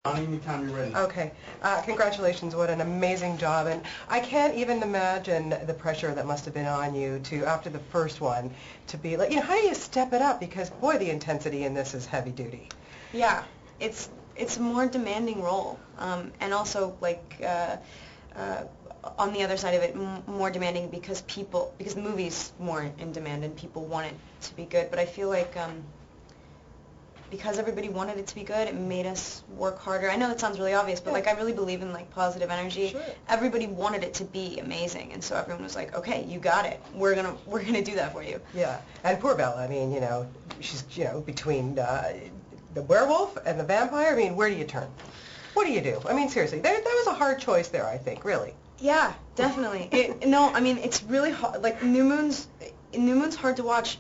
Anytime you're ready. Okay. Congratulations. What an amazing job. And I can't even imagine the pressure that must have been on you to, after the first one, to be like, how do you step it up? Because, boy, the intensity in this is heavy duty. Yeah. It's a more demanding role. And also, on the other side of it, more demanding because the movie's more in demand and people want it to be good. But I feel like because everybody wanted it to be good, it made us work harder. I know that sounds really obvious, but I really believe in positive energy. Sure. Everybody wanted it to be amazing, and so everyone was like, "Okay, you got it. We're gonna do that for you." Yeah, and poor Bella. I mean, she's between the werewolf and the vampire. I mean, where do you turn? What do you do? I mean, seriously, that was a hard choice there. I think, really. Yeah, definitely. It's really hard. New Moon's hard to watch.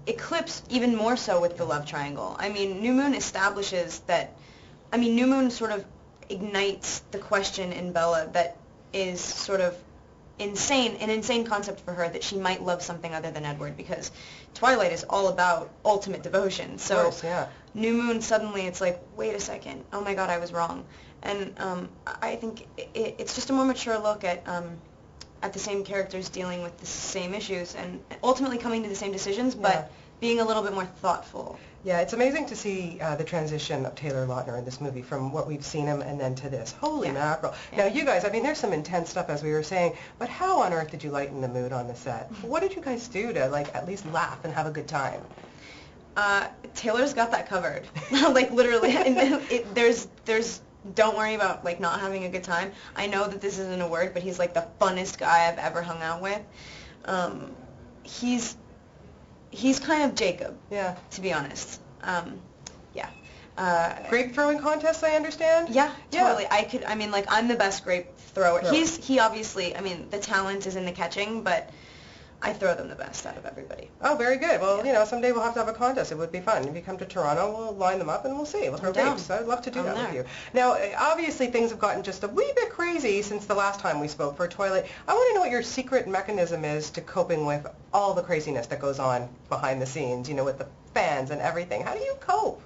Eclipse even more so with the love triangle. I mean, New Moon establishes that. I mean, New Moon sort of ignites the question in Bella that is sort of an insane concept for her, that she might love something other than Edward, because Twilight is all about ultimate devotion. So of course, yeah. New Moon, suddenly it's like, wait a second, oh my God, I was wrong. And I think it's just a more mature look at the same characters dealing with the same issues and ultimately coming to the same decisions, but being a little bit more thoughtful. Yeah, it's amazing to see the transition of Taylor Lautner in this movie from what we've seen him and then to this. Holy mackerel. Yeah. Now, you guys, I mean, there's some intense stuff, as we were saying, but how on earth did you lighten the mood on the set? What did you guys do to, at least laugh and have a good time? Taylor's got that covered. Literally. And there's don't worry about not having a good time. I know that this isn't a word, but he's the funnest guy I've ever hung out with. He's kind of Jacob. Yeah. To be honest. Yeah. Grape throwing contest, I understand? Yeah, totally. Yeah. I'm the best grape thrower. He obviously, the talent is in the catching, but I throw them the best out of everybody. Oh, very good. Well, someday we'll have to have a contest. It would be fun. If you come to Toronto, we'll line them up and we'll see. We'll throw grapes. I'd love to do that with you. Now, obviously, things have gotten just a wee bit crazy since the last time we spoke for Twilight. I want to know what your secret mechanism is to coping with all the craziness that goes on behind the scenes, with the fans and everything. How do you cope?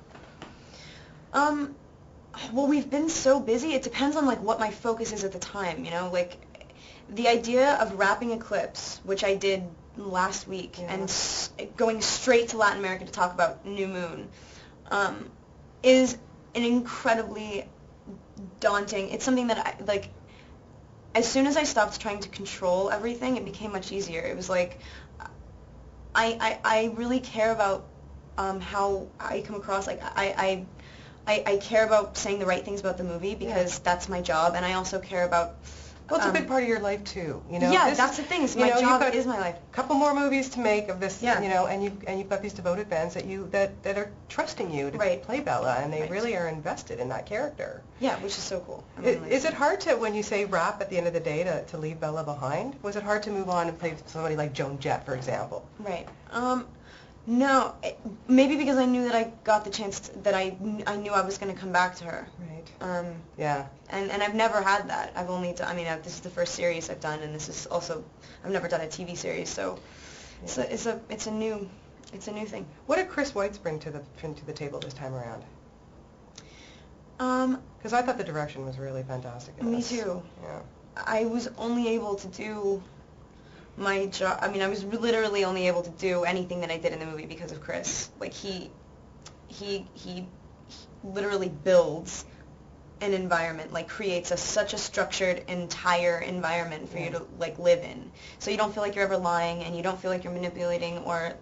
Well, we've been so busy. It depends on what my focus is at the time. The idea of wrapping Eclipse, which I did last week, and going straight to Latin America to talk about New Moon, is an incredibly daunting. It's something that as soon as I stopped trying to control everything, it became much easier. It was I really care about how I come across. I care about saying the right things about the movie because that's my job, and I also care about. Well, it's a big part of your life too, Yeah, that's the thing. My job is my life. A couple more movies to make of this, and you've got these devoted fans that are trusting you to play Bella, and they really are invested in that character. Yeah, which is so cool. Is it hard to, when you say wrap at the end of the day, to leave Bella behind? Was it hard to move on and play somebody like Joan Jett, for example? Right. No, maybe because I knew that I got the chance that I knew I was going to come back to her. Right. Yeah. And I've never had that. I've only done, this is the first series I've done, and this is also, I've never done a TV series, so it's a new thing. What did Chris Weitz bring to the table this time around? Because I thought the direction was really fantastic. Me too. Yeah. I was only able to do my job. I was literally only able to do anything that I did in the movie because of Chris. He literally builds an environment, creates such a structured entire environment for you to live in. So you don't feel like you're ever lying, and you don't feel like you're manipulating or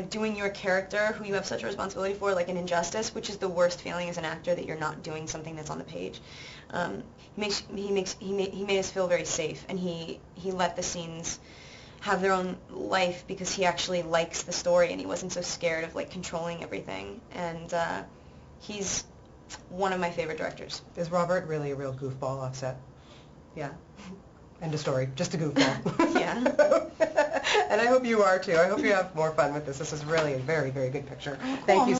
doing your character, who you have such a responsibility for, an injustice, which is the worst feeling as an actor, that you're not doing something that's on the page. He made us feel very safe, and he let the scenes have their own life because he actually likes the story, and he wasn't so scared of controlling everything. And he's one of my favorite directors. Is Robert really a real goofball off set? Yeah. End of story. Just a goofball. Yeah. And I hope you are too. I hope you have more fun with this. This is really a very, very good picture. Oh, cool. Thank you.